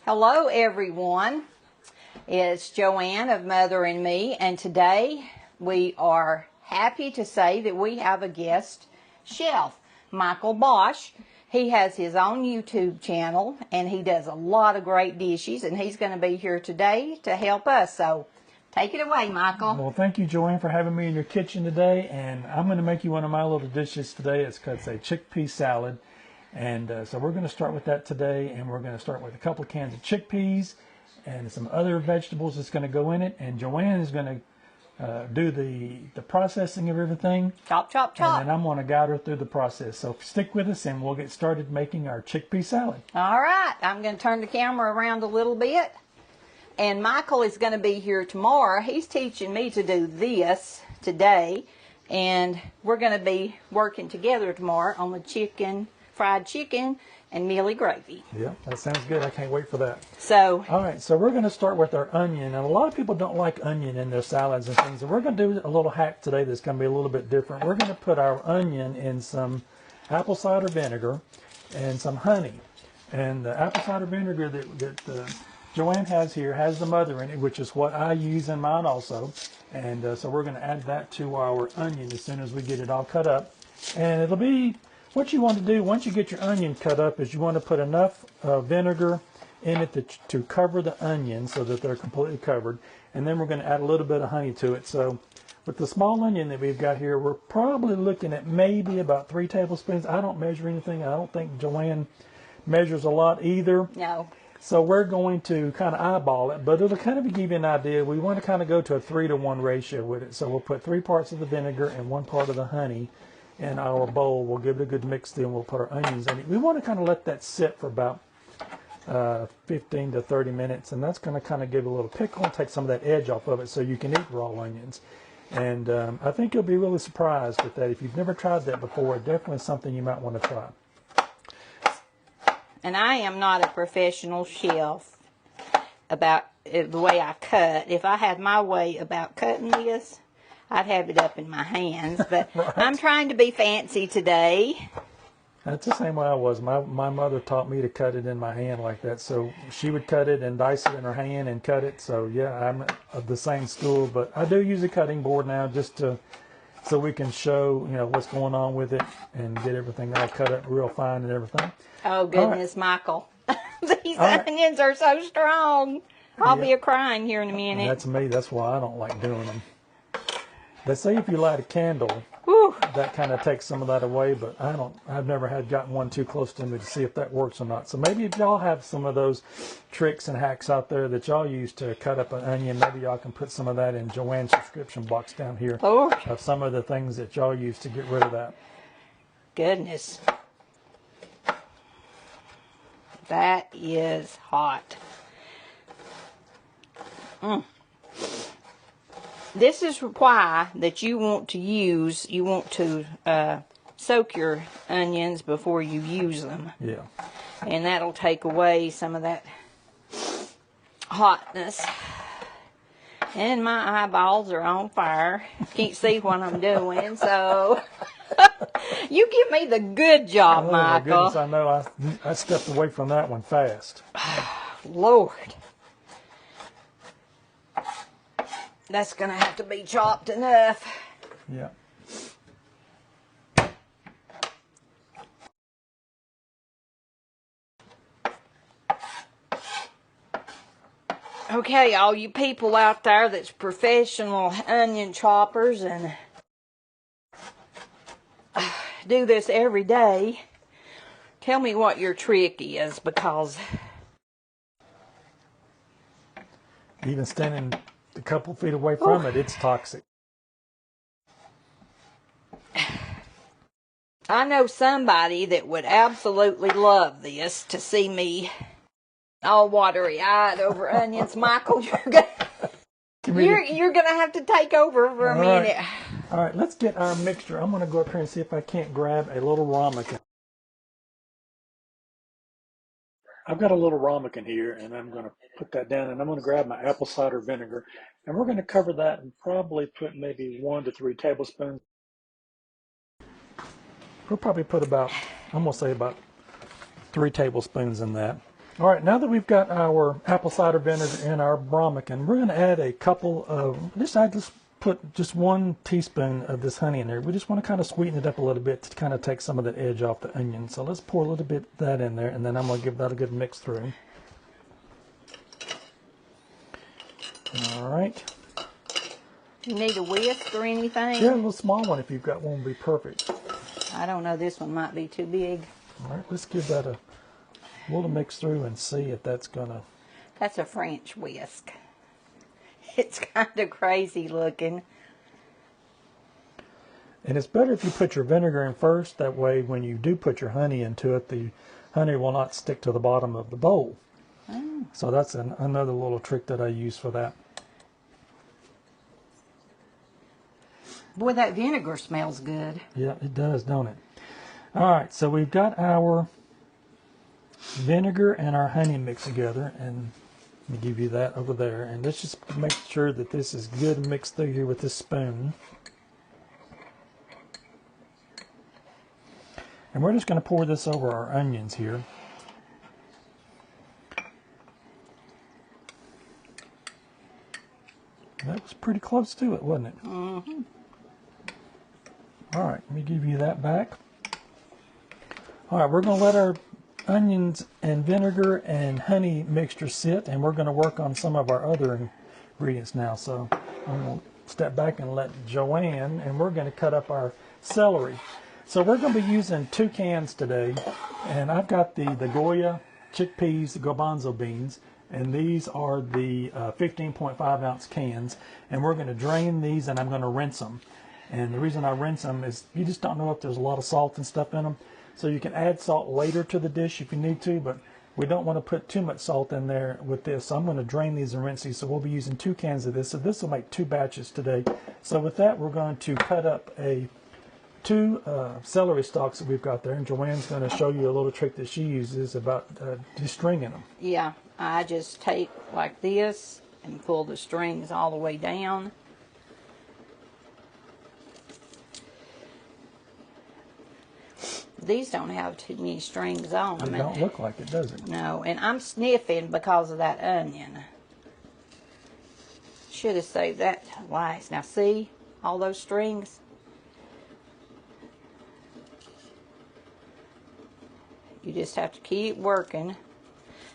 Hello everyone, it's Joanne of Mother and Me, and today we are happy to say that we have a guest chef, Michael Bosch. He has his own YouTube channel and he does a lot of great dishes, and he's going to be here today to help us. So take it away, Michael. Well, thank you, Joanne, for having me in your kitchen today, and I'm going to make you one of my little dishes today. It's a chickpea salad. And so we're going to start with that today, and we're going to start with a couple of cans of chickpeas and some other vegetables that's going to go in it. And Joanne is going to do the processing of everything. Chop, chop, chop. And then I'm going to guide her through the process. So stick with us, and we'll get started making our chickpea salad. All right, I'm going to turn the camera around a little bit. And Michael is going to be here tomorrow. He's teaching me to do this today, and we're going to be working together tomorrow on the fried chicken and mealy gravy. Yeah, that sounds good. I can't wait for that. So, all right, so we're going to start with our onion. And a lot of people don't like onion in their salads and things. And we're going to do a little hack today that's going to be a little bit different. We're going to put our onion in some apple cider vinegar and some honey. And the apple cider vinegar that Joanne has here has the mother in it, which is what I use in mine also. And so we're going to add that to our onion as soon as we get it all cut up. And it'll be... what you want to do once you get your onion cut up is you want to put enough vinegar in it to cover the onion so that they're completely covered. And then we're going to add a little bit of honey to it. So with the small onion that we've got here, we're probably looking at maybe about 3 tablespoons. I don't measure anything. I don't think Joanne measures a lot either. No. So we're going to kind of eyeball it, but it'll kind of give you an idea. We want to kind of go to a 3-to-1 ratio with it. So we'll put 3 parts of the vinegar and 1 part of the honey in our bowl. We'll give it a good mix, then we'll put our onions in it. We want to kind of let that sit for about 15 to 30 minutes, and that's going to kind of give it a little pickle and take some of that edge off of it so you can eat raw onions. And I think you'll be really surprised with that. If you've never tried that before, definitely something you might want to try. And I am not a professional chef about the way I cut. If I had my way about cutting this, I'd have it up in my hands, but right. I'm trying to be fancy today. That's the same way I was. My mother taught me to cut it in my hand like that. So she would cut it and dice it in her hand and cut it. So yeah, I'm of the same school, but I do use a cutting board now just so we can show, what's going on with it and get everything all cut up real fine and everything. Oh goodness, right. Michael. These onions are so strong. I'll be crying here in a minute. And that's me. That's why I don't like doing them. They say if you light a candle, that kind of takes some of that away, but I've never gotten one too close to me to see if that works or not. So maybe if y'all have some of those tricks and hacks out there that y'all use to cut up an onion, maybe y'all can put some of that in Joanne's subscription box down here of some of the things that y'all use to get rid of that. Goodness. That is hot. This is why that you want to soak your onions before you use them. Yeah. And that'll take away some of that hotness. And my eyeballs are on fire. Can't see what I'm doing, so you give me the good job, Michael. Oh my goodness, I know. I stepped away from that one fast. Lord. That's going to have to be chopped enough. Yeah. Okay, all you people out there that's professional onion choppers and do this every day, tell me what your trick is, because even standing a couple feet away from it, it's toxic. I know somebody that would absolutely love this, to see me all watery-eyed over onions. Michael, you're gonna have to take over for a minute. All right, let's get our mixture. I'm gonna go up here and see if I can't grab a little ramekin. I've got a little ramekin here, and I'm going to put that down, and I'm going to grab my apple cider vinegar, and we're going to cover that and probably put maybe 1 to 3 tablespoons. We'll probably put about, I'm going to say about 3 tablespoons in that. All right, now that we've got our apple cider vinegar and our Bromicon, we're going to add a couple of, just put just 1 teaspoon of this honey in there. We just want to kind of sweeten it up a little bit to kind of take some of the edge off the onion. So let's pour a little bit of that in there, and then I'm going to give that a good mix through. All right. You need a whisk or anything? Yeah, a little small one if you've got one would be perfect. I don't know, this one might be too big. All right, let's give that a little mix through and see if that's going to... That's a French whisk. It's kind of crazy looking. And it's better if you put your vinegar in first. That way, when you do put your honey into it, the honey will not stick to the bottom of the bowl. Oh. So that's another little trick that I use for that. Boy, that vinegar smells good. Yeah, it does, don't it? All right, so we've got our vinegar and our honey mixed together, and let me give you that over there. And let's just make sure that this is good mixed through here with this spoon. And we're just going to pour this over our onions here. That was pretty close to it, wasn't it? Mm-hmm. All right, let me give you that back. All right, we're going to let our onions and vinegar and honey mixture sit, and we're going to work on some of our other ingredients now. So I'm going to step back and let Joanne, and we're going to cut up our celery. So we're going to be using 2 cans today, and I've got the Goya chickpeas, the garbanzo beans, and these are the 15.5 ounce cans, and we're going to drain these, and I'm going to rinse them. And the reason I rinse them is you just don't know if there's a lot of salt and stuff in them. So you can add salt later to the dish if you need to, but we don't want to put too much salt in there with this. So I'm going to drain these and rinse these. So we'll be using 2 cans of this. So this will make 2 batches today. So with that, we're going to cut up 2 celery stalks that we've got there. And Joanne's going to show you a little trick that she uses about de-stringing them. Yeah, I just take like this and pull the strings all the way down. These don't have too many strings on them. It don't look like it, does it? No, and I'm sniffing because of that onion. Should have saved that to last. Now see all those strings? You just have to keep working.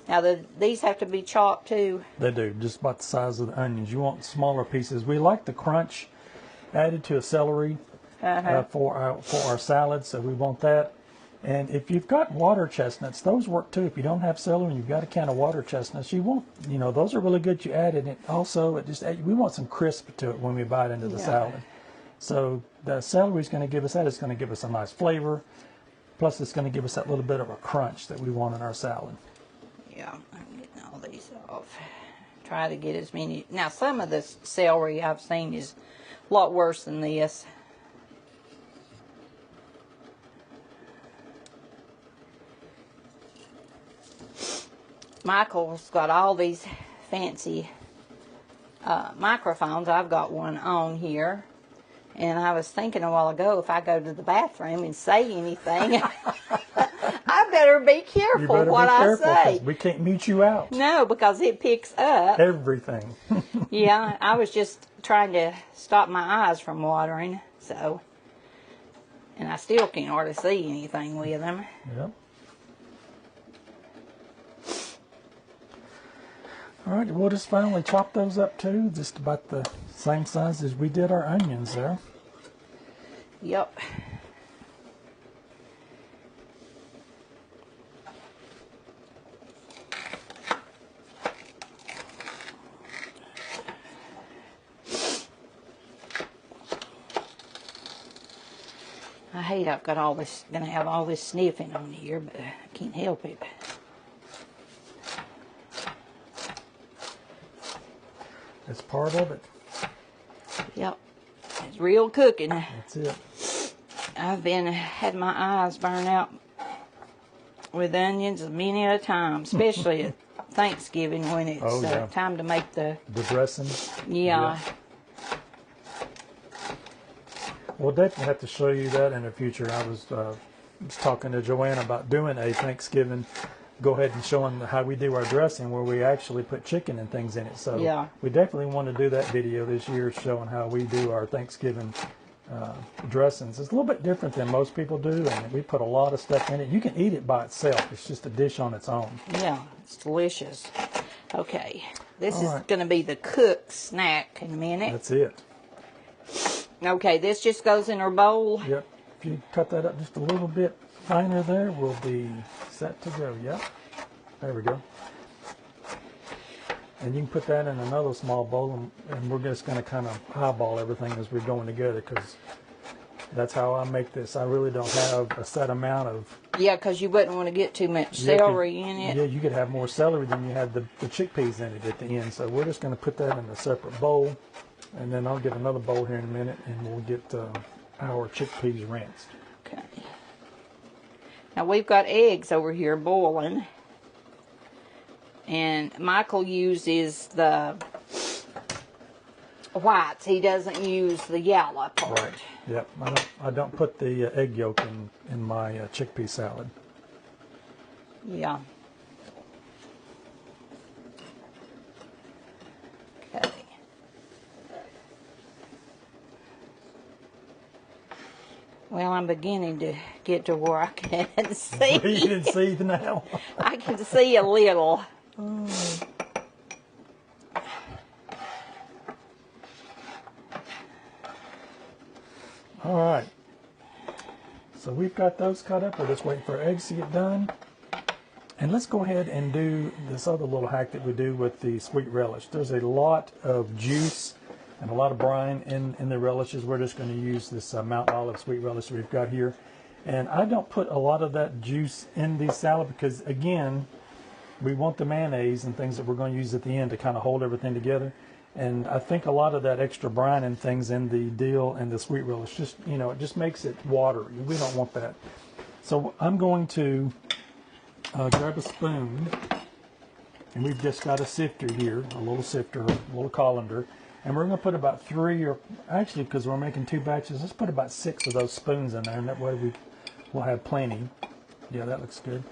Now these have to be chopped too. They do, just about the size of the onions. You want smaller pieces. We like the crunch added to a celery for our salad, so we want that. And if you've got water chestnuts, those work too. If you don't have celery and you've got a can of water chestnuts, you want, those are really good. You add it, and also we want some crisp to it when we bite into the salad. So the celery is going to give us that. It's going to give us a nice flavor. Plus, it's going to give us that little bit of a crunch that we want in our salad. Yeah, I'm getting all these off. Try to get as many. Now, some of the celery I've seen is a lot worse than this. Michael's got all these fancy microphones. I've got one on here. And I was thinking a while ago, if I go to the bathroom and say anything, I better be careful what I say. We can't mute you out. No, because it picks up everything. Yeah, I was just trying to stop my eyes from watering, so. And I still can't hardly see anything with them. Yep. All right, we'll just finally chop those up too, just about the same size as we did our onions there. Yep. I hate I've got all this, gonna have all this sniffing on here, but I can't help it. It's part of it. Yep. It's real cooking. That's it. I've had my eyes burn out with onions many a time, especially at Thanksgiving when it's time to make the dressing. Yeah. We'll definitely have to show you that in the future. I was talking to Joanne about doing a Thanksgiving go ahead and show them how we do our dressing, where we actually put chicken and things in it. So Yeah. we definitely want to do that video this year, showing how we do our Thanksgiving dressings. It's a little bit different than most people do, and we put a lot of stuff in it. You can eat it by itself. It's just a dish on its own. Yeah, it's delicious. Okay, this All is right. going to be the cooked snack in a minute. That's it. Okay, this just goes in our bowl. Yep. If you cut that up just a little bit finer there, we'll be set to go. Yep. There we go. And you can put that in another small bowl, and we're just going to kind of eyeball everything as we're going together, because that's how I make this. I really don't have a set amount of... Yeah, because you wouldn't want to get too much celery in it. Yeah, you could have more celery than you had the chickpeas in it at the end. So we're just going to put that in a separate bowl, and then I'll get another bowl here in a minute, and we'll get our chickpeas rinsed. Okay. Now we've got eggs over here boiling. And Michael uses the whites. He doesn't use the yellow part. Right. Yep. I don't put the egg yolk in my chickpea salad. Yeah. Okay. Well, I'm beginning to get to where I can see. You can see now. I can see a little. All right. So we've got those cut up. We're just waiting for our eggs to get done. And let's go ahead and do this other little hack that we do with the sweet relish. There's a lot of juice and a lot of brine in the relishes. We're just going to use this Mountain Olive sweet relish that we've got here. And I don't put a lot of that juice in the salad because, again, we want the mayonnaise and things that we're going to use at the end to kind of hold everything together. And I think a lot of that extra brine and things in the dill and the sweet relish, just, you know, it just makes it watery. We don't want that. So I'm going to grab a spoon, and we've just got a sifter here, a little sifter, a little colander, and we're going to put about 3, or actually, because we're making 2 batches, let's put about 6 of those spoons in there, and that way we'll have plenty. Yeah, that looks good.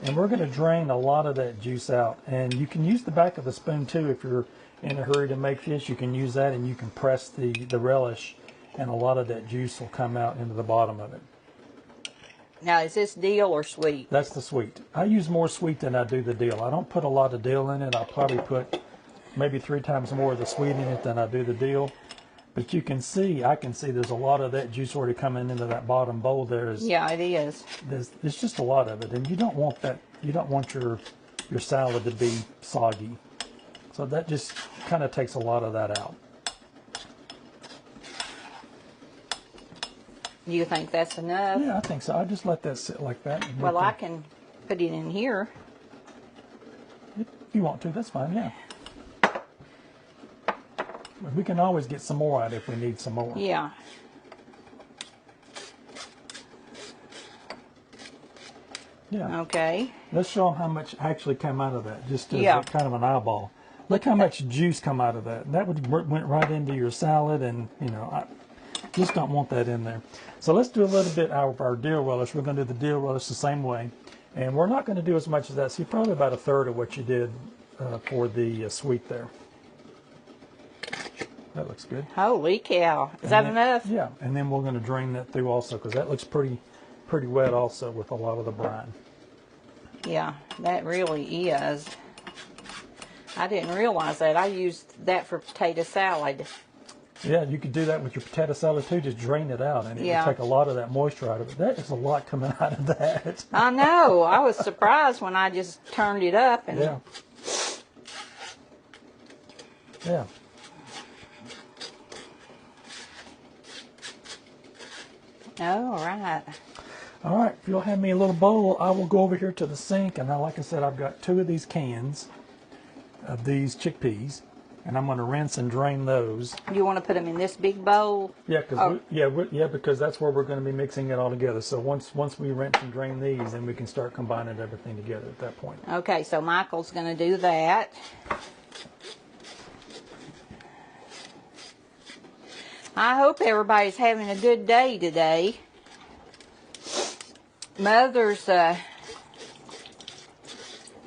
And we're going to drain a lot of that juice out. And you can use the back of the spoon too if you're in a hurry to make this. You can use that, and you can press the relish, and a lot of that juice will come out into the bottom of it. Now, is this dill or sweet? That's the sweet. I use more sweet than I do the dill. I don't put a lot of dill in it. I'll probably put maybe 3 times more of the sweet in it than I do the dill. But you can see, I can see there's a lot of that juice already coming into that bottom bowl there. Yeah, it is. There's just a lot of it, and you don't want that. You don't want your salad to be soggy. So that just kind of takes a lot of that out. Do you think that's enough? Yeah, I think so. I just let that sit like that. Well, I can put it in here. If you want to, that's fine, yeah. We can always get some more out if we need some more. Yeah. Yeah. Okay. Let's show them how much actually came out of that, just as kind of an eyeball. Look how much juice come out of that. That went right into your salad, and, you know, I just don't want that in there. So let's do a little bit of our dill relish. We're going to do the dill relish the same way. And we're not going to do as much as that. See, probably about 1/3 of what you did for the sweet there. That looks good. Holy cow. Is that enough? Yeah, and then we're going to drain that through also, because that looks pretty wet also with a lot of the brine. Yeah, that really is. I didn't realize that. I used that for potato salad. Yeah, you could do that with your potato salad too. Just drain it out, and it will take a lot of that moisture out of it. That is a lot coming out of that. I know. I was surprised when I just turned it up. And Yeah. Yeah. Oh, all right. All right, if you'll have me a little bowl, I will go over here to the sink, and now, like I said, I've got 2 of these cans of these chickpeas, and I'm going to rinse and drain those. You want to put them in this big bowl? Yeah, because that's where we're going to be mixing it all together. So once we rinse and drain these, then we can start combining everything together at that point. Okay, so Michael's going to do that. I hope everybody's having a good day today.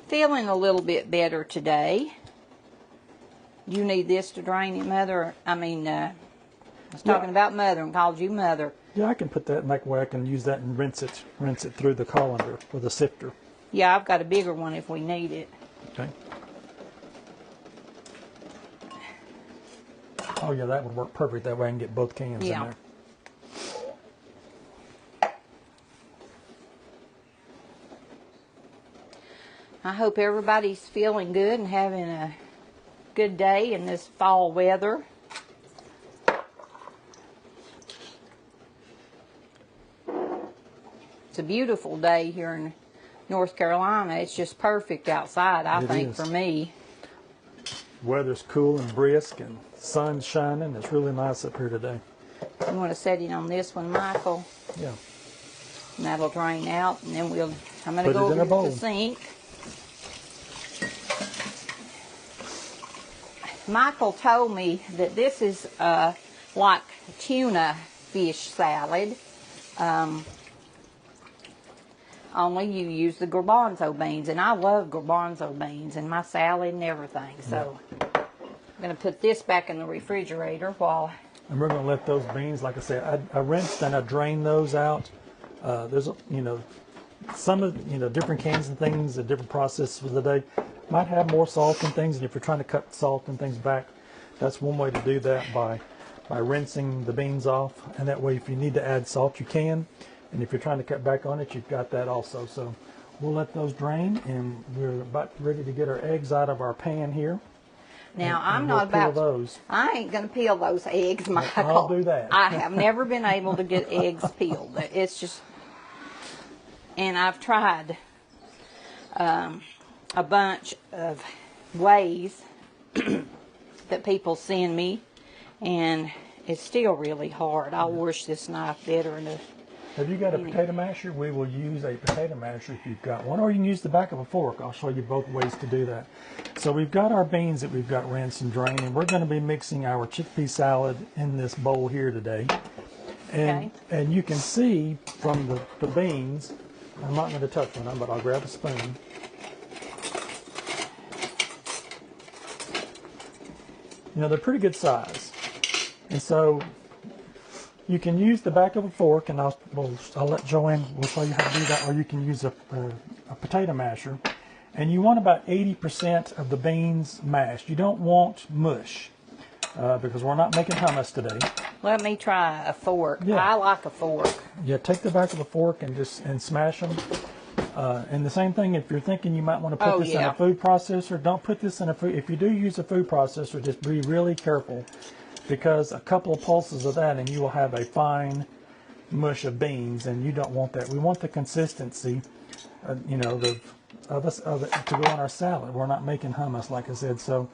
feeling a little bit better today. You need this to drain it, Mother. I was talking about Mother and called you Mother. Yeah, I can put that in that way. I can use that and rinse it through the colander with a sifter. Yeah, I've got a bigger one if we need it. Okay. Oh yeah, that would work perfect. That way I can get both cans in there. I hope everybody's feeling good and having a good day in this fall weather. It's a beautiful day here in North Carolina. It's just perfect outside, I think, for me. Weather's cool and brisk and sun's shining. It's really nice up here today. You want to set it on this one, Michael? Yeah. And that'll drain out, and then I'm going to go over to the sink. Michael told me that this is like tuna fish salad, only you use the garbanzo beans, and I love garbanzo beans in my salad and everything. So I'm going to put this back in the refrigerator while... And we're going to let those beans, like I said, I rinsed and I drained those out. There's, some of, different cans and things, the different processes for the day might have more salt and things, and if you're trying to cut salt and things back, that's one way to do that, by rinsing the beans off, and that way if you need to add salt you can, and if you're trying to cut back on it, you've got that also. So we'll let those drain, and we're about ready to get our eggs out of our pan here. Now, I'm not about those. I ain't going to peel those eggs, Michael. I'll do that. I have never been able to get eggs peeled. It's just, and I've tried a bunch of ways that people send me, and it's still really hard. I'll wash this knife better. Have you got a potato masher? We will use a potato masher if you've got one, or you can use the back of a fork. I'll show you both ways to do that. So we've got our beans that we've got rinsed and drained, and we're going to be mixing our chickpea salad in this bowl here today. And you can see from the beans, I'm not going to touch one, but I'll grab a spoon. They're pretty good size, and so you can use the back of a fork, and I'll let Joanne, we'll show you how to do that, or you can use a potato masher, and you want about 80% of the beans mashed. You don't want mush, because we're not making hummus today. Let me try a fork. Yeah. I like a fork. Yeah, take the back of the fork and smash them. And the same thing, if you're thinking you might want to put this in a food processor, don't put this in a food. If you do use a food processor, just be really careful, because a couple of pulses of that and you will have a fine mush of beans, and you don't want that. We want the consistency, to go on our salad. We're not making hummus, like I said. So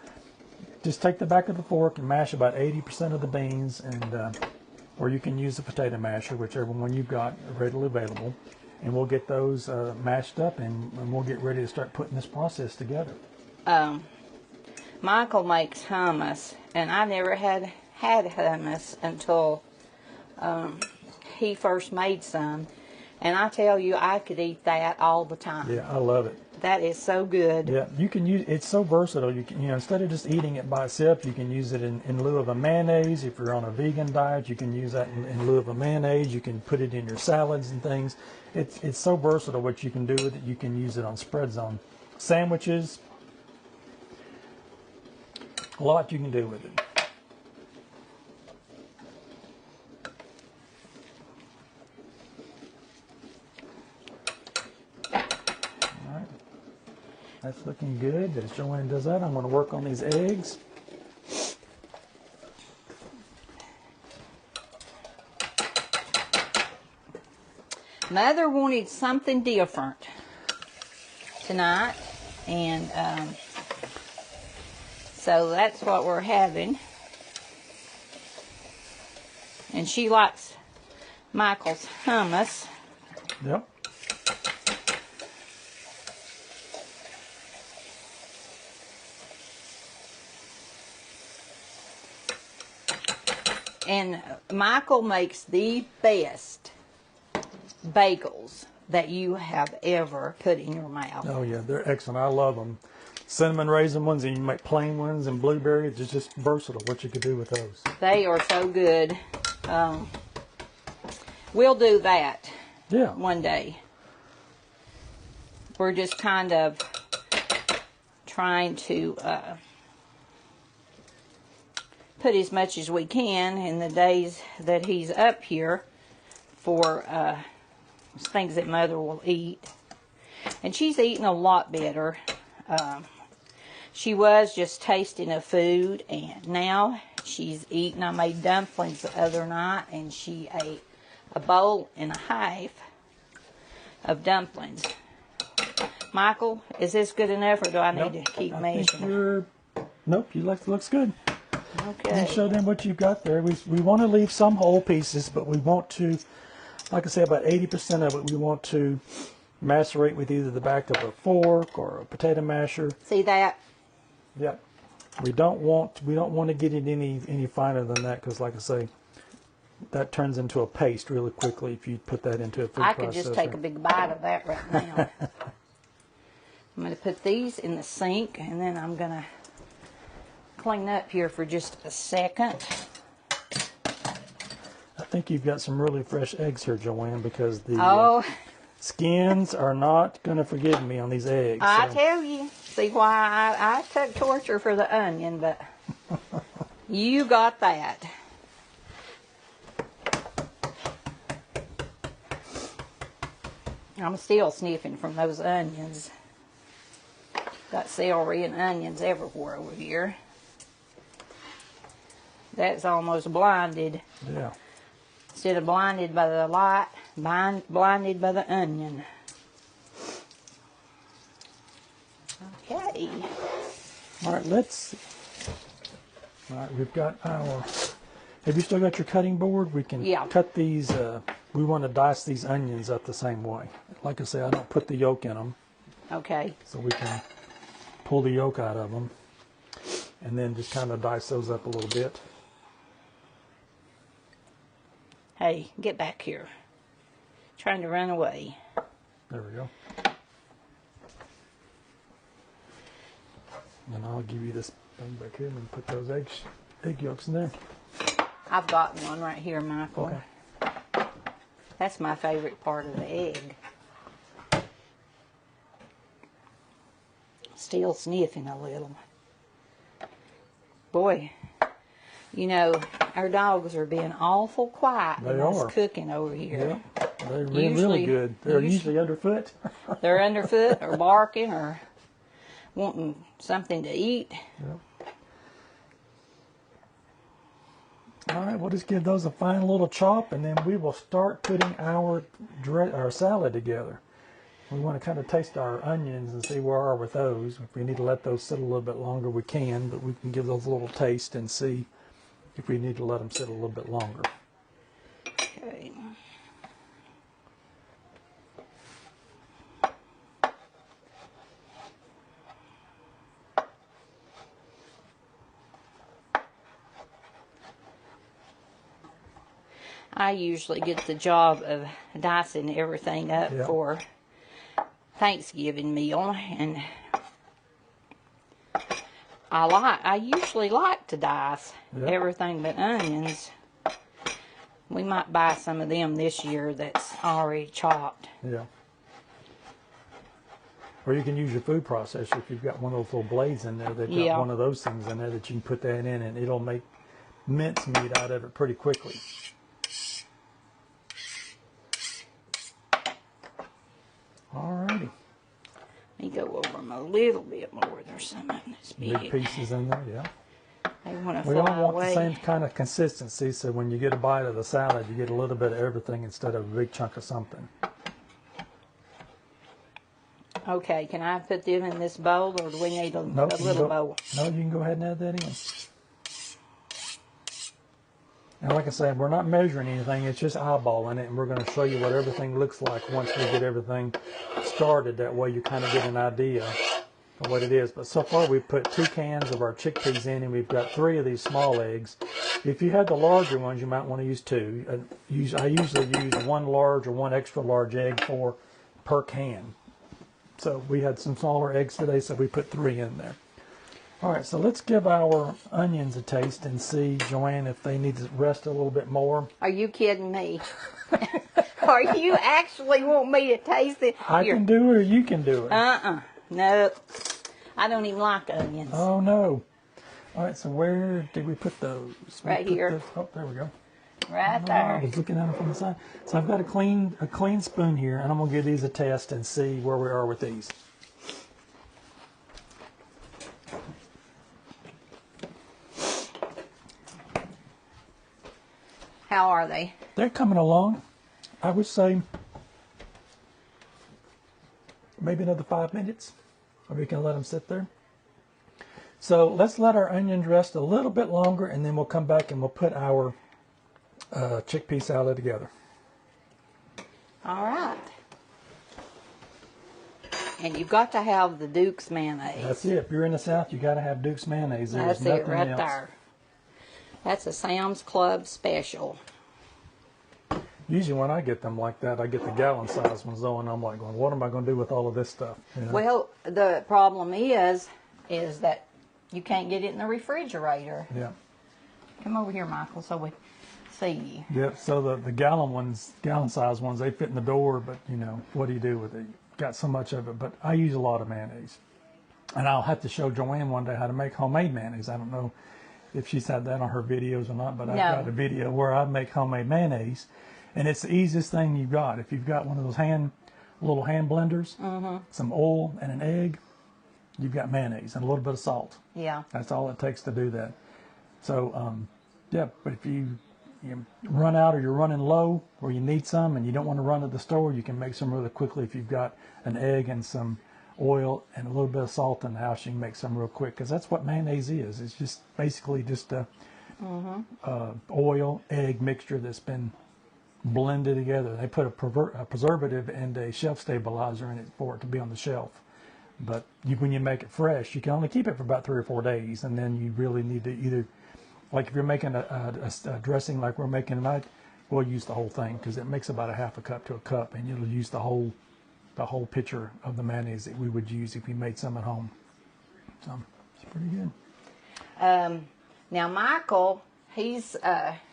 just take the back of the fork and mash about 80% of the beans, and or you can use a potato masher, whichever one you've got readily available. And we'll get those mashed up, and we'll get ready to start putting this process together. Michael makes hummus, and I never had hummus until he first made some. And I tell you, I could eat that all the time. Yeah, I love it. That is so good. Yeah, you can use it's so versatile. You can, instead of just eating it by itself, you can use it in lieu of a mayonnaise. If you're on a vegan diet, you can use that in lieu of a mayonnaise. You can put it in your salads and things. It's so versatile what you can do with it. You can use it on spreads, on sandwiches. A lot you can do with it. That's looking good. As Joanne does that, I'm going to work on these eggs. Mother wanted something different tonight, and so that's what we're having. And she likes Michael's hummus. Yep. And Michael makes the best bagels that you have ever put in your mouth. Oh yeah, they're excellent. I love them. Cinnamon raisin ones, and you make plain ones, and blueberry. It's just versatile what you could do with those. They are so good. We'll do that Yeah. one day. We're just kind of trying to put as much as we can in the days that he's up here for things that Mother will eat. And she's eating a lot better. She was just tasting of food, and now she's eating. I made dumplings the other night, and she ate a bowl and a half of dumplings. Michael, is this good enough, or do I need to keep measuring? Nope, looks good. Okay. You show them what you've got there. We want to leave some whole pieces, but we want to, like I say, about 80% of it we want to macerate with either the back of a fork or a potato masher. See that? Yep. We don't want to get it any finer than that, because, like I say, that turns into a paste really quickly if you put that into a food processor. I could just take a big bite of that right now. I'm going to put these in the sink, and then I'm going to clean up here for just a second. I think you've got some really fresh eggs here, Joanne, because the skins are not going to forgive me on these eggs. I tell you. See why I took torture for the onion, but you got that. I'm still sniffing from those onions. Got celery and onions everywhere over here. That's almost blinded. Yeah. Instead of blinded by the light, blinded by the onion. Okay. All right, let's see. All right, we've got our... Have you still got your cutting board? We can cut these... we want to dice these onions up the same way. Like I say, I don't put the yolk in them. Okay. So we can pull the yolk out of them and then just kind of dice those up a little bit. Hey, get back here. Trying to run away. There we go. And I'll give you this thing back here and put those egg yolks in there. I've got one right here, Michael. Okay. That's my favorite part of the egg. Still sniffing a little. Boy, you know, our dogs are being awful quiet when it's cooking over here. Yeah, they're really good. They're usually underfoot. They're underfoot or barking or wanting something to eat. Yep. All right, we'll just give those a fine little chop, and then we will start putting our salad together. We want to kind of taste our onions and see where we are with those. If we need to let those sit a little bit longer, we can, but we can give those a little taste and see if we need to let them sit a little bit longer. Okay. I usually get the job of dicing everything up for Thanksgiving meal, and I usually like to dice everything but onions. We might buy some of them this year that's already chopped. Yeah. Or you can use your food processor if you've got one of those little blades in there. They've got one of those things in there that you can put that in, and it'll make mincemeat out of it pretty quickly. Alrighty. Let me go over them a little bit more. There's some of them that's big. Big pieces in there, yeah. They want to We fly all want away. the same kind of consistency, so when you get a bite of the salad, you get a little bit of everything instead of a big chunk of something. Okay, can I put them in this bowl, or do we need a little bowl? No, you can go ahead and add that in. And like I said, we're not measuring anything, it's just eyeballing it, and we're going to show you what everything looks like once we get everything started. That way you kind of get an idea of what it is. But so far we've put 2 cans of our chickpeas in, and we've got 3 of these small eggs. If you had the larger ones, you might want to use 2. I usually use 1 large or 1 extra large egg for per can. So we had some smaller eggs today, so we put 3 in there. All right, so let's give our onions a taste and see, Joanne, if they need to rest a little bit more. Are you kidding me? Are you actually want me to taste it? I can do it or you can do it. No. I don't even like onions. Oh, no. All right, so where did we put those? Right here. Oh, there we go. Right I there. was looking at them from the side. So I've got a clean spoon here, and I'm going to give these a test and see where we are with these. How are they? They're coming along. I would say maybe another 5 minutes, or we can let them sit there. So let's let our onions rest a little bit longer, and then we'll come back and we'll put our chickpea salad together. All right. And you've got to have the Duke's mayonnaise. That's it. If you're in the South, you got to have Duke's mayonnaise. There's That's it right else. there. That's a Sam's Club special. Usually when I get them like that, I get the gallon size ones though, and I'm like going, what am I going to do with all of this stuff? You know? Well, the problem is that you can't get it in the refrigerator. Yeah. Come over here, Michael, so we see you. Yep. So the gallon size ones, they fit in the door, but you know, what do you do with it? You've got so much of it, but I use a lot of mayonnaise. And I'll have to show Joanne one day how to make homemade mayonnaise. I don't know if she's had that on her videos or not, but I've got a video where I make homemade mayonnaise. And it's the easiest thing you've got. If you've got one of those little hand blenders, some oil and an egg, you've got mayonnaise and a little bit of salt. Yeah. That's all it takes to do that. So, yeah, but if you run out or you're running low or you need some and you don't want to run to the store, you can make some really quickly. If you've got an egg and some oil and a little bit of salt in the house, you can make some real quick, because that's what mayonnaise is. It's just basically just a oil, egg mixture that's been blended together. They put a preservative and a shelf stabilizer in it for it to be on the shelf. But when you make it fresh, you can only keep it for about 3 or 4 days, and then you really need to either, like if you're making a dressing like we're making tonight, we'll use the whole thing, because it makes about a half a cup to a cup, and you'll use the whole pitcher of the mayonnaise that we would use if we made some at home. So it's pretty good. Now, Michael, he's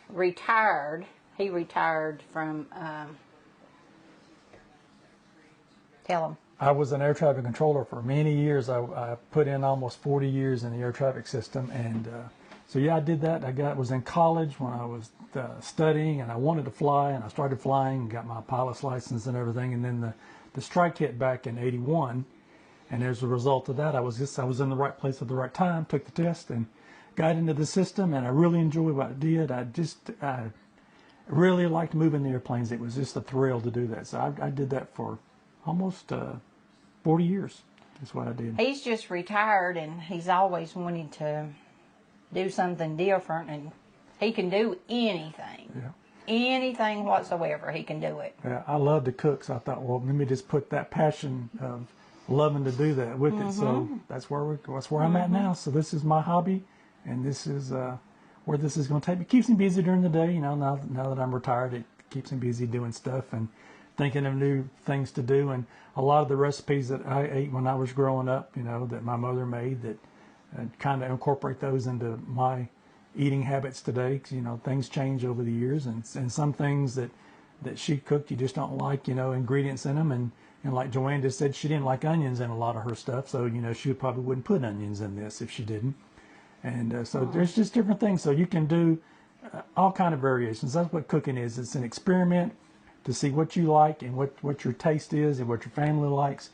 retired. He retired from, tell him. I was an air traffic controller for many years. I put in almost 40 years in the air traffic system. And so, yeah, I did that. Was in college when I was studying, and I wanted to fly, and I started flying and got my pilot's license and everything. And then the strike hit back in '81. And as a result of that, I was in the right place at the right time, took the test, and got into the system. And I really enjoyed what I did. I really liked moving the airplanes. It was just a thrill to do that. So I did that for almost 40 years. That's what I did. He's just retired, and he's always wanted to do something different, and he can do anything. Yeah. Anything whatsoever, he can do it. Yeah, I love to cook, so I thought, well, let me just put that passion of loving to do that with it. So that's where I'm at now. So this is my hobby, and this is where this is going to take me. It keeps me busy during the day. You know, now that I'm retired, it keeps me busy doing stuff and thinking of new things to do. And a lot of the recipes that I ate when I was growing up, you know, that my mother made, that kind of incorporate those into my eating habits today. 'Cause, you know, things change over the years, and some things that she cooked, you just don't like, you know, ingredients in them. And like Joanne just said, she didn't like onions in a lot of her stuff. So, you know, she probably wouldn't put onions in this if she didn't. And so there's just different things. So you can do all kind of variations. That's what cooking is. It's an experiment to see what you like and what your taste is and what your family likes.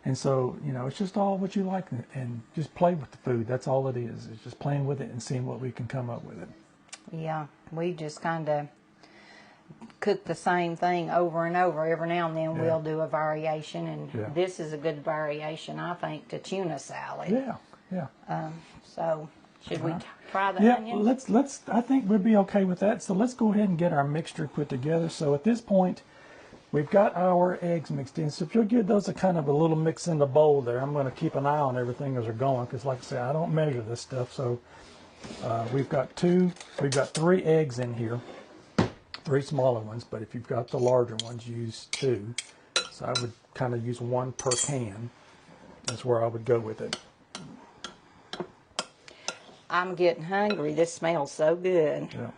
And so, you know, it's just all what you like, and just play with the food. That's all it is. It's just playing with it and seeing what we can come up with it. Yeah, we just kind of cook the same thing over and over. Every now and then we'll do a variation, and this is a good variation, I think, to tuna salad. Yeah. So should we try the onions? onions? Let's. I think we'd be okay with that. So let's go ahead and get our mixture put together. So at this point, we've got our eggs mixed in. So if you'll give those a kind of a little mix in the bowl there, I'm going to keep an eye on everything as they're going, because like I say, I don't measure this stuff. So we've got 3 eggs in here, 3 smaller ones. But if you've got the larger ones, use 2. So I would kind of use 1 per can. That's where I would go with it. I'm getting hungry. This smells so good. Yeah.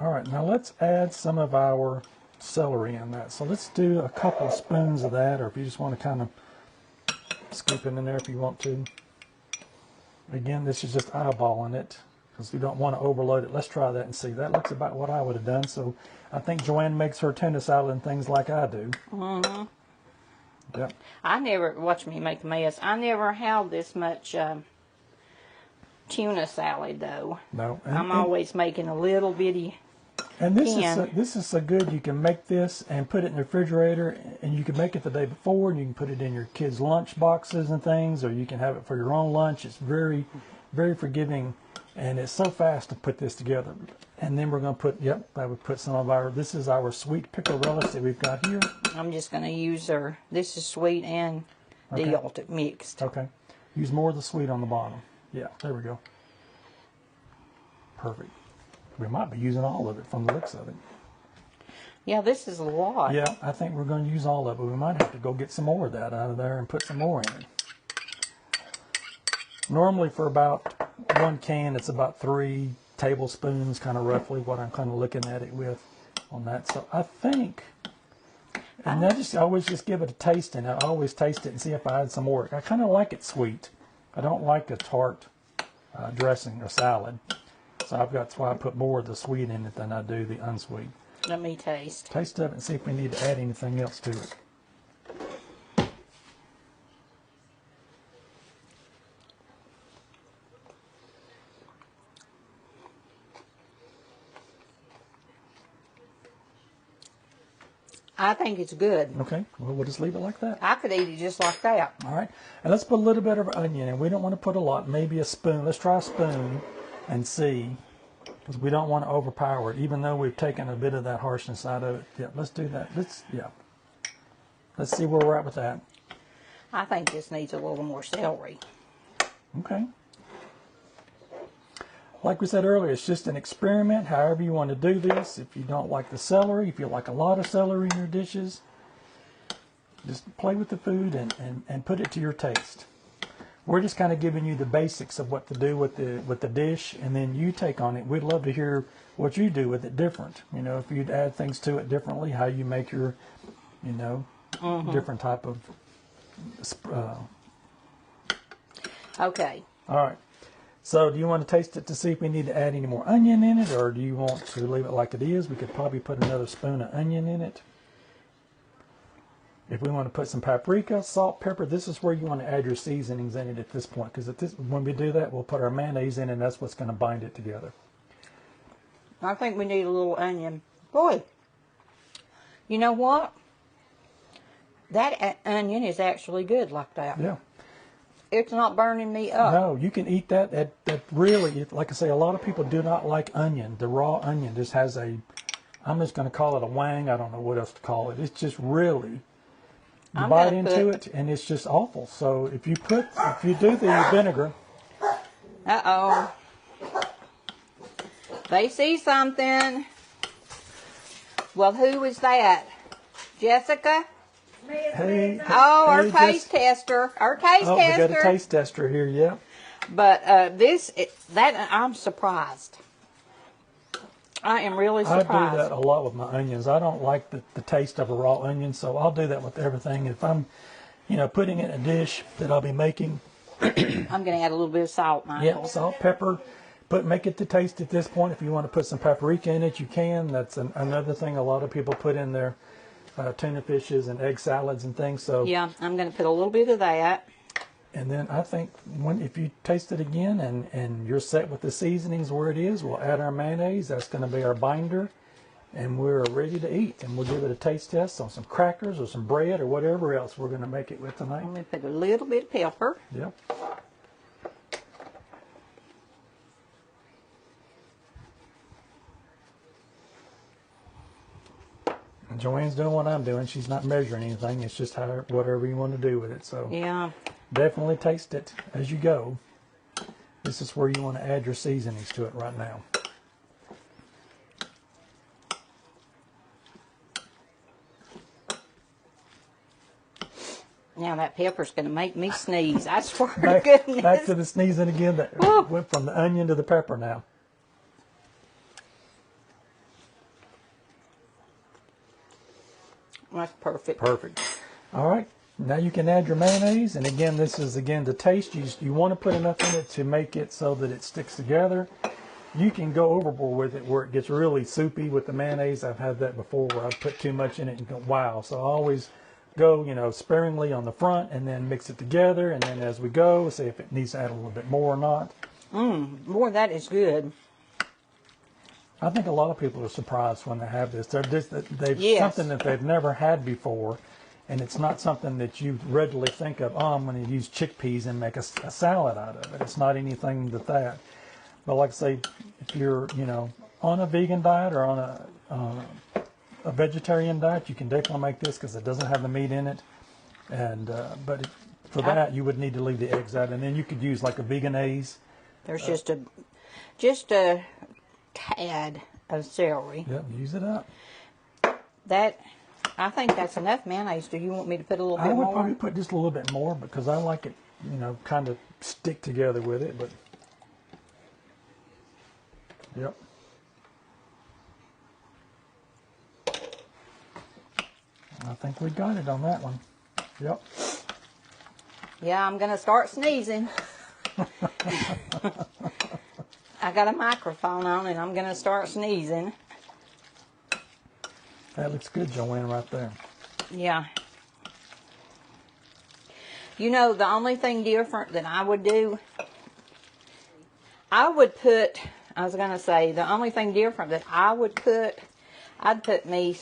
All right, now let's add some of our celery in that. So let's do a couple of spoons of that, or if you just want to kind of scoop it in there if you want to. Again, this is just eyeballing it because you don't want to overload it. Let's try that and see. That looks about what I would have done. So I think Joanne makes her tuna salad and things like I do. Mm-hmm. Yep. I never, watch me make a mess. I never had this much tuna salad though. No. I'm always making a little bitty. And this is so good. You can make this and put it in the refrigerator, and you can make it the day before, and you can put it in your kids' lunch boxes and things, or you can have it for your own lunch. It's very, very forgiving, and it's so fast to put this together. And then we're going to put, yep, I would put some of our, this is our sweet pickle relish that we've got here. I'm just going to use this is sweet and dill mixed. Okay. Use more of the sweet on the bottom. Yeah, there we go. Perfect. We might be using all of it from the looks of it. Yeah, this is a lot. Yeah, I think we're going to use all of it. We might have to go get some more of that out of there and put some more in it. Normally for about 1 can, it's about 3 tablespoons, kind of roughly what I'm kind of looking at it with on that. So I think, and I always just give it a taste, and I always taste it and see if I add some more. I kind of like it sweet. I don't like a tart dressing or salad. So that's why I put more of the sweet in it than I do the unsweet. Let me taste. Taste of it and see if we need to add anything else to it. I think it's good. Okay, well, we'll just leave it like that. I could eat it just like that. All right, and let's put a little bit of onion in. We don't want to put a lot, maybe a spoon. Let's try a spoon and see, because we don't want to overpower it, even though we've taken a bit of that harshness out of it. Yeah, let's do that. Let's see where we're at with that. I think this needs a little more celery. Okay. Like we said earlier, it's just an experiment, however you want to do this. If you don't like the celery, if you like a lot of celery in your dishes, just play with the food and put it to your taste. We're just kind of giving you the basics of what to do with the dish, and then you take on it. We'd love to hear what you do with it different. You know, if you'd add things to it differently, how you make your, you know, different type of. Okay. All right. So do you want to taste it to see if we need to add any more onion in it, or do you want to leave it like it is? We could probably put another spoon of onion in it. If we want to put some paprika, salt, pepper, this is where you want to add your seasonings in it at this point, because when we do that, we'll put our mayonnaise in, and that's what's going to bind it together. I think we need a little onion. Boy, you know what? That onion is actually good like that. Yeah. It's not burning me up. No, you can eat that. That really, like I say, a lot of people do not like onion. The raw onion just has I'm just going to call it a wang. I don't know what else to call it. It's just really, you bite into it and it's just awful. So if you do the vinegar. Uh-oh. They see something. Well, who is that? Jessica? Hey, our taste tester. Our taste tester. We got a taste tester here, yeah. But I'm surprised. I am really surprised. I do that a lot with my onions. I don't like the taste of a raw onion, so I'll do that with everything. If I'm, putting it in a dish that I'll be making. I'm going to add a little bit of salt, Michael. Yeah, salt, pepper. Make it to taste at this point. If you want to put some paprika in it, you can. That's another thing a lot of people put in their tuna fishes and egg salads and things. So yeah, I'm going to put a little bit of that. And then I think if you taste it again and you're set with the seasonings where it is, we'll add our mayonnaise. That's going to be our binder, and we're ready to eat. And we'll give it a taste test on some crackers or some bread or whatever else we're going to make it with tonight. I'm going to put a little bit of pepper. Yep. And Joanne's doing what I'm doing. She's not measuring anything. It's just whatever you want to do with it. So yeah, definitely taste it as you go. This is where you want to add your seasonings to it right now. Now that pepper's going to make me sneeze. I swear Back, to goodness. back to the sneezing again. That went from the onion to the pepper now. That's perfect. Perfect. All right. Now you can add your mayonnaise, and again, this is again to taste. You want to put enough in it to make it so that it sticks together. You can go overboard with it where it gets really soupy with the mayonnaise. I've had that before where I've put too much in it and go, wow. So I always go, sparingly on the front and then mix it together. And then as we go, see if it needs to add a little bit more or not. Boy, that is good. I think a lot of people are surprised when they have this. They've Yes. something that they've never had before. And it's not something that you readily think of, oh, I'm going to use chickpeas and make a salad out of it. It's not anything that. But like I say, if you're, on a vegan diet or on a vegetarian diet, you can definitely make this because it doesn't have the meat in it. And but for that, you would need to leave the eggs out, and then you could use like a veganaise. There's just a tad of celery. Yep, use it up. I think that's enough mayonnaise. Do you want me to put a little bit more? I would probably put just a little bit more because I like it, kind of stick together with it. But yep. I think we got it on that one. Yep. Yeah, I'm going to start sneezing. I got a microphone on and I'm going to start sneezing. That looks good, Joanne, right there. Yeah. The only thing different that I would do, the only thing different that I'd put me,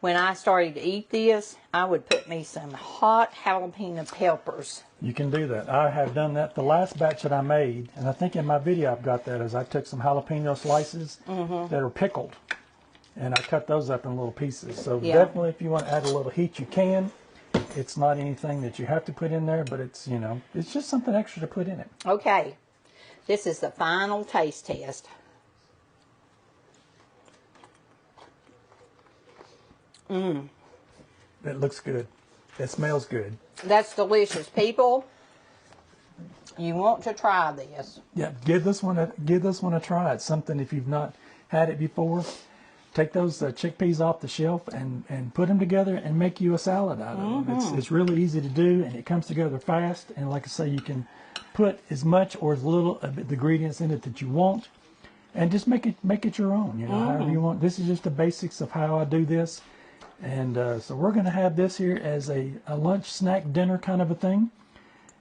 when I started to eat this, I would put me some hot jalapeno peppers. You can do that. I have done that. The last batch that I made, and I think in my video I've got that, is I took some jalapeno slices that are pickled, and I cut those up in little pieces. So definitely if you want to add a little heat, you can. It's not anything that you have to put in there, but it's, it's just something extra to put in it. Okay. This is the final taste test. It looks good. It smells good. That's delicious. People, you want to try this. Yeah, give this one a try. It's something, if you've not had it before, take those chickpeas off the shelf and put them together and make you a salad out of them. It's really easy to do, and it comes together fast. And like I say, you can put as much or as little of the ingredients in it that you want, and just make it your own. However you want. This is just the basics of how I do this. And so we're going to have this here as a lunch, snack, dinner kind of a thing.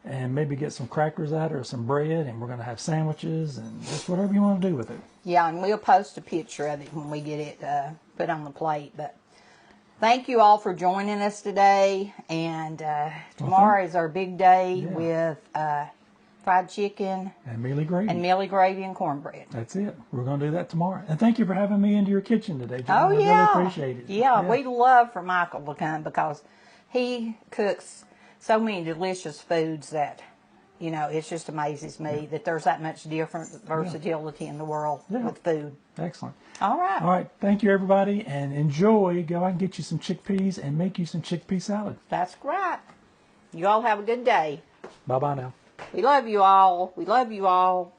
And maybe get some crackers out or some bread. And we're going to have sandwiches and just whatever you want to do with it. Yeah, and we'll post a picture of it when we get it put on the plate. But thank you all for joining us today. And tomorrow is our big day with fried chicken. And mealy gravy. And mealy gravy and cornbread. That's it. We're going to do that tomorrow. And thank you for having me into your kitchen today, John. Oh, yeah. I really appreciate it. Yeah, we love for Michael to come because he cooks so many delicious foods that, it just amazes me that there's that much different versatility in the world with food. Excellent. All right. All right. Thank you, everybody. And enjoy. Go out and get you some chickpeas and make you some chickpea salad. That's right. You all have a good day. Bye-bye now. We love you all. We love you all.